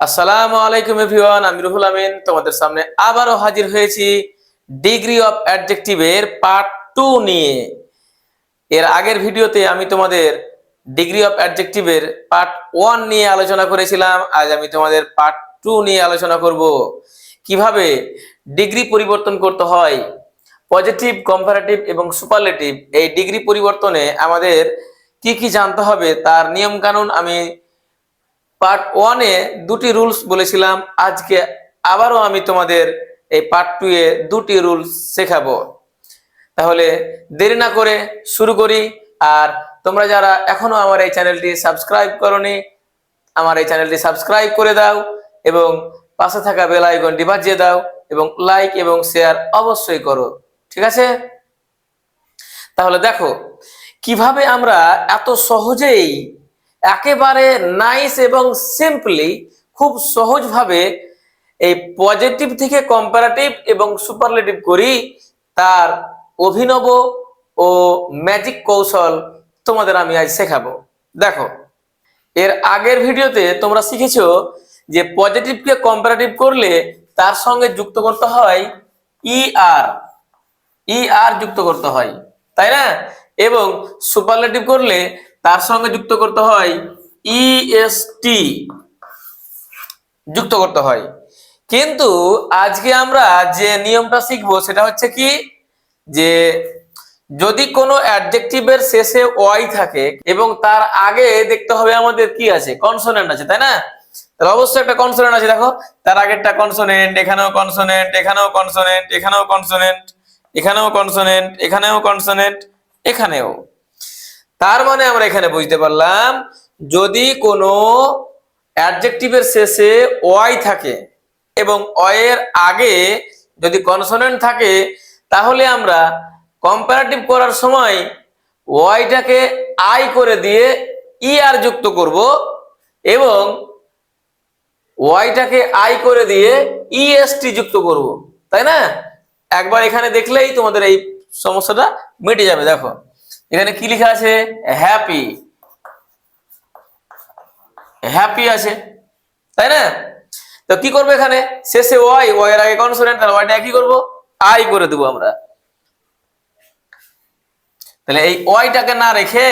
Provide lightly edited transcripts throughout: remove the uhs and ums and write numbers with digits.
আসসালামু আলাইকুম এভরিওয়ান, আমি রুহুল আমিন তোমাদের সামনে আবারও হাজির হয়েছি ডিগ্রি অফ অ্যাডজেক্টিভের পার্ট 2 নিয়ে। এর আগের ভিডিওতে আমি তোমাদের ডিগ্রি অফ অ্যাডজেক্টিভের পার্ট 1 নিয়ে আলোচনা করেছিলাম। আজ আমি তোমাদের পার্ট 2 নিয়ে আলোচনা করব কিভাবে ডিগ্রি পরিবর্তন করতে হয়। পজিটিভ, কম্পারেটিভ এবং সুপারলেটিভ এই ডিগ্রি পরিবর্তনে আমাদের কি কি জানতে হবে তার নিয়ম কানুন আমি পার্ট 1 এ দুটি রুলস বলেছিলাম। আজকে আবারও আমি তোমাদের এই পার্ট 2 এ দুটি রুলস শেখাবো। তাহলে দেরি না করে শুরু করি। আর তোমরা যারা এখনো আমার এই চ্যানেলটি সাবস্ক্রাইব করোনি, আমার এই চ্যানেলটি সাবস্ক্রাইব করে দাও এবং পাশে থাকা বেল আইকনটি বাজিয়ে দাও এবং লাইক এবং শেয়ার অবশ্যই করো, ঠিক আছে? তাহলে দেখো কিভাবে আমরা এত সহজেই একেবারে নাইস এবং সিম্পলি খুব সহজভাবে এই পজিটিভ থেকে কম্পারেটিভ এবং সুপারলেটিভ করি, তার অভিনব ও ম্যাজিক কৌশল তোমাদের আমি আজ শেখাবো। দেখো, এর আগের ভিডিওতে তোমরা শিখেছো যে পজিটিভকে কম্পারেটিভ করলে তার সঙ্গে যুক্ত করতে হয় ইআর, যুক্ত করতে হয়, তাই না? এবং সুপারলেটিভ করলে তার সঙ্গে যুক্ত করতে হয় ইএসটি, যুক্ত করতে হয়। কিন্তু আজকে আমরা যে নিয়মটা শিখবো সেটা হচ্ছে কি, যে যদি কোনো অ্যাডজেক্টিভের শেষে ওয়াই থাকে এবং তার আগে দেখতে হবে আমাদের কি আছে, কনসোনেন্ট আছে, তাই না? তাহলে অবশ্যই একটা কনসোনেন্ট আছে। দেখো, তার আগেরটা কনসোনেন্ট, এখানেও কনসোনেন্ট, এখানেও কনসোনেন্ট, এখানেও কনসোনেন্ট, এখানেও কনসোনেন্ট, এখানেও কনসোনেন্ট, এখানেও। তার মানে আমরা এখানে বুঝতে পারলাম যদি কোনো অ্যাডজেক্টিভের শেষে ওয়াই থাকে এবং ওয়াই এর আগে যদি কনসোনেন্ট থাকে, তাহলে আমরা কম্পারেটিভ করার সময় ওয়াইটাকে আই করে দিয়ে ইআর যুক্ত করব এবং ওয়াইটাকে আই করে দিয়ে ইএসটি যুক্ত করব, তাই না? একবার এখানে দেখলেই তোমাদের এই সমস্যাটা মিটে যাবে। দেখো এখানে কি লেখা আছে, হ্যাপি, হ্যাপি আছে, তাই না? তো কি করবো, এখানে শেষে ওয়াই, ওয়াই এর আগে কনসোনেন্ট, তাহলে ওয়াইটা কি করব, আই করে দেবো আমরা। তাহলে এই ওয়াইটাকে না রেখে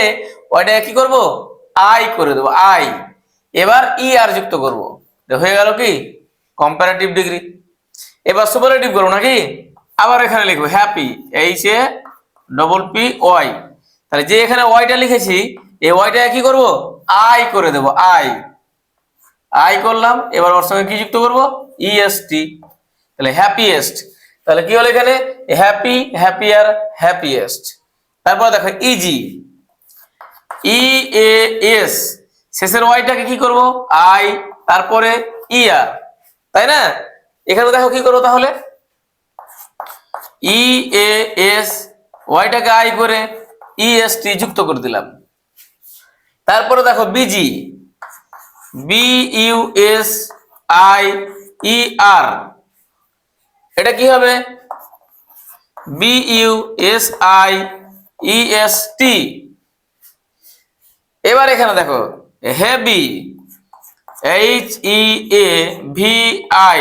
ওয়াইটাকে কি করব, আই করে দেবো, আই। এবার ই আর যুক্ত করব, হয়ে গেল কি কম্পারেটিভ ডিগ্রি। এবার সুপারলেটিভ করবো নাকি, আবার এখানে লিখবো happy, H A double P Y. তাহলে যে এখানে ওয়াইটা লিখেছি এই ওয়াইটা কি করব, আই করে দেব, আই, আই করলাম। এবার ওর সঙ্গে কি যুক্ত করব, ইএসটি, তাহলে হ্যাপিয়েস্ট। তাহলে কি হলো এখানে, হ্যাপি, হ্যাপিয়ার, হ্যাপিয়েস্ট। তারপর দেখো ইজি, ই এ এস, শেষের ওয়াইটাকে কি করব, আই, তারপরে ইয়ার, তাই না? এখানে দেখো কি করবো, তাহলে ই এ এস, ওয়াইটাকে আই করে ইএসটি যুক্ত করে দিলাম। তারপরে দেখো busy, B U S I E R, এটা কি হবে, B U S I E S T. এবার এখানে দেখো heavy, H E A V I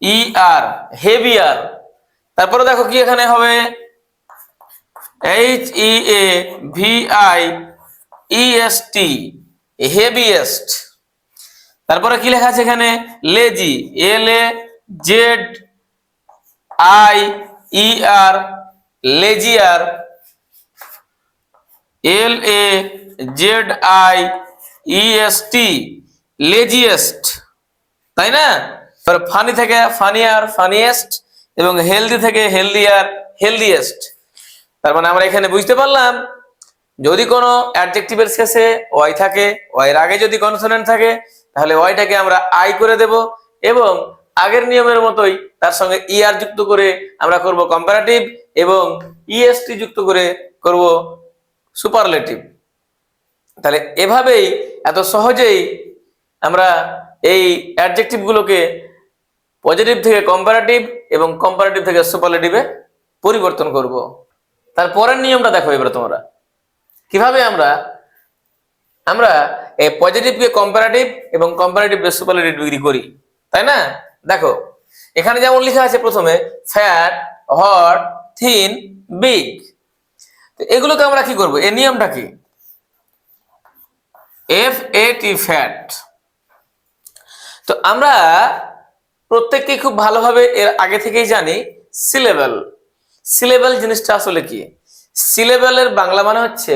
E R, heavier. তারপরে দেখো কি এখানে হবে, H E A V I E S T, heaviest. তারপরে কি লেখা আছে এখানে, lazy, L A Z I E R, lazier, L A Z I E S T, laziest, তাই না? ফানি থেকে ফানিয়ার, ফানিয়েস্ট, এবং হেলদি থেকে হেলদিয়ার, হেলদিয়েস্ট। তার মানে আমরা এখানে বুঝতে পারলাম যদি কোনো অ্যাডজেক্টিভের শেষে ওয়াই থাকে, ওয়াই এর আগে যদি কনসোনেন্ট থাকে, তাহলে ওয়াইটাকে আমরা আই করে দেব এবং আগের নিয়মের মতোই তার সঙ্গে ইআর যুক্ত করে আমরা করব কম্পারেটিভ এবং ইএসটি যুক্ত করে করব সুপারলেটিভ। তাহলে এভাবেই এত সহজেই আমরা এই অ্যাডজেক্টিভ গুলোকে পজিটিভ থেকে কম্পারেটিভ এবং কম্পারেটিভ থেকে সুপারলেটিভে পরিবর্তন করব। তারপরের নিয়মটা দেখো এবার তোমরা, কিভাবে আমরা আমরা এই পজিটিভকে কম্পারেটিভ এবং কম্পারেটিভকে সুপারলেটিভ ডিগ্রি করি, তাই না? দেখো এখানে যেমন লেখা আছে প্রথমে ফ্যাট, হট, থিন, বিগ। তো এগুলোকে আমরা কি করব? এর নিয়মটা কি? FAT fat. তো আমরা প্রত্যেককেই খুব ভালোভাবে এর আগে থেকেই জানি সিলেবেল। সিলেবেল জিনিসটা আসলে কি? সিলেবেলের বাংলা মানে হচ্ছে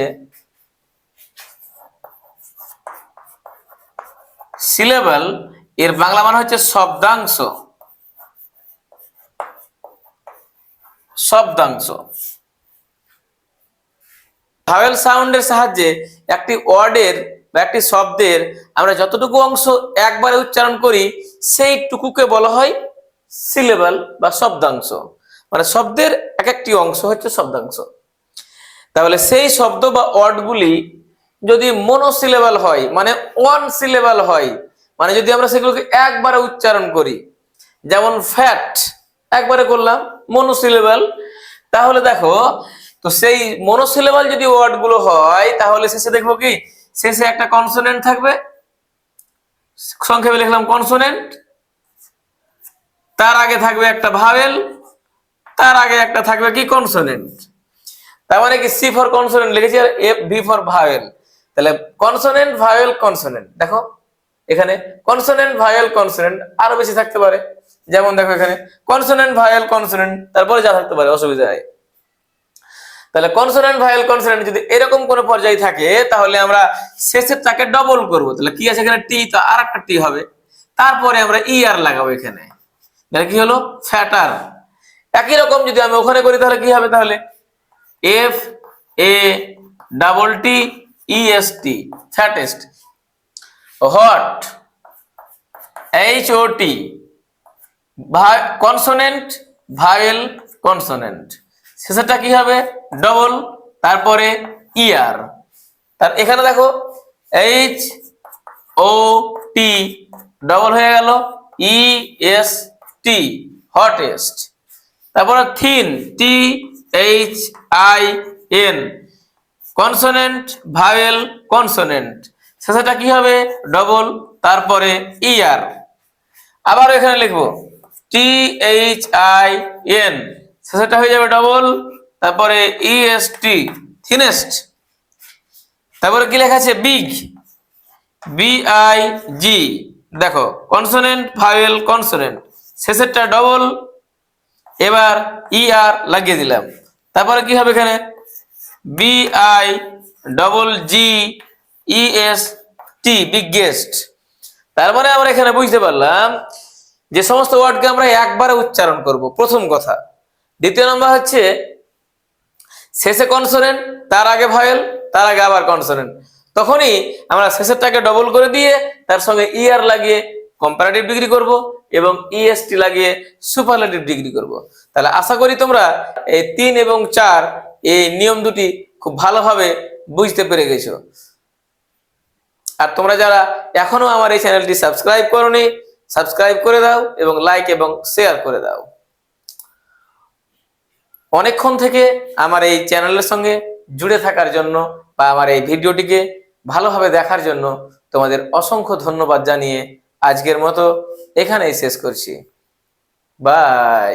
সিলেবেল, এর বাংলা মানে হচ্ছে শব্দাংশ। শব্দাংশ ভাওয়েল সাউন্ডের সাহায্যে একটি ওয়ার্ডের বা একটি শব্দের আমরা যতটুকু অংশ একবারে উচ্চারণ করি সেইটুকুকে বলা হয় সিলেবেল বা শব্দাংশ। মানে শব্দের এক একটি অংশ হচ্ছে শব্দাংশ। তাহলে সেই শব্দ বা ওয়ার্ডগুলি যদি মনোসিলেবল হয়, মানে ওয়ান সিলেবল হয়, মানে যদি আমরা সেগুলোকে একবারে উচ্চারণ করি, যেমন ফ্যাট একবারে করলাম মনোসিলেবল, তাহলে দেখো তো সেই মনোসিলেবল যদি ওয়ার্ড গুলো হয় তাহলে শেষে দেখবো কি শেষে একটা কনসোনেন্ট থাকবে, সংক্ষেপে লিখলাম কনসোনেন্ট, তার আগে থাকবে একটা ভাওয়েল, তার আগে একটা থাকবে কি কনসোনেন্ট। তার মানে কি সি ফর কনসোনেন্ট লিখেছি আর এফ ভি ফর ভাওয়েল। তাহলে কনসোনেন্ট ভাওয়েল কনসোনেন্ট, দেখো এখানে কনসোনেন্ট ভাওয়েল কনসোনেন্ট আরো বেশি থাকতে পারে, যেমন দেখো এখানে কনসোনেন্ট ভাওয়েল কনসোনেন্ট তারপরে যা থাকতে পারে, অসুবিধা নেই। তাহলে কনসোনেন্ট ভাওয়েল কনসোনেন্ট যদি এরকম কোনো পর্যায়ে থাকে তাহলে আমরা শেষের টাকে ডবল করব। তাহলে কি আছে এখানে টি, তো আর একটা টি হবে, তারপরে আমরা ই আর লাগাবো এখানে, তাহলে কি হলো ফ্যাটার। একই রকম যদি আমি ওখানে করি তাহলে কি হবে? তাহলে FATTEST fattest, hot HOT consonant vowel consonant, শেষেরটা কি হবে? ডবল, তারপরে ইয়ার। তার এখানে দেখো HOT ডবল হয়ে গেল EST হটেস্ট, তারপরে thin THIN consonant vowel consonant, শেষেরটা কি হবে? ডবল, তারপরে ইয়ার। আবার এখানে লিখবো THIN, শেষেরটা হয়ে যাবে ডবল, তারপরে EST থিনেস্ট। তারপরে কি লেখা আছে? বিগ BIG, দেখো কনসোনেন্ট ভাওয়েল কনসোনেন্ট, শেষেরটা ডবল, এবার ER লাগিয়ে দিলাম, তারপরে কি হবে এখানে? BIGGEST biggest. তারপরে আমরা এখানে বুঝতে পারলাম যে সমস্ত ওয়ার্ডকে আমরা একবারে উচ্চারণ করব, প্রথম কথা। দ্বিতীয় নম্বর হচ্ছে শেষে কনসোনেন্ট, তার আগে ভাওয়েল, তার আগে আবার কনসোনেন্ট, তখনই আমরা শেষেরটাকে ডবল করে দিয়ে তার সঙ্গে ER লাগিয়ে কম্পারেটিভ ডিগ্রি করব এবং EST লাগিয়ে সুপারলেটিভ ডিগ্রি করব। তাহলে আশা করি তোমরা এই 3 এবং 4 এই নিয়ম দুটি খুব ভালোভাবে বুঝতে পেরে গেছো। আর তোমরা যারা এখনো আমার এই চ্যানেলটি সাবস্ক্রাইব করোনি, সাবস্ক্রাইব করে দাও এবং লাইক এবং শেয়ার করে দাও। অনেকক্ষণ থেকে আমার এই চ্যানেলের সঙ্গে জুড়ে থাকার জন্য বা আমার এই ভিডিওটিকে ভালোভাবে দেখার জন্য তোমাদের অসংখ্য ধন্যবাদ জানিয়ে আজকের মতো এখানেই শেষ করছি। বাই।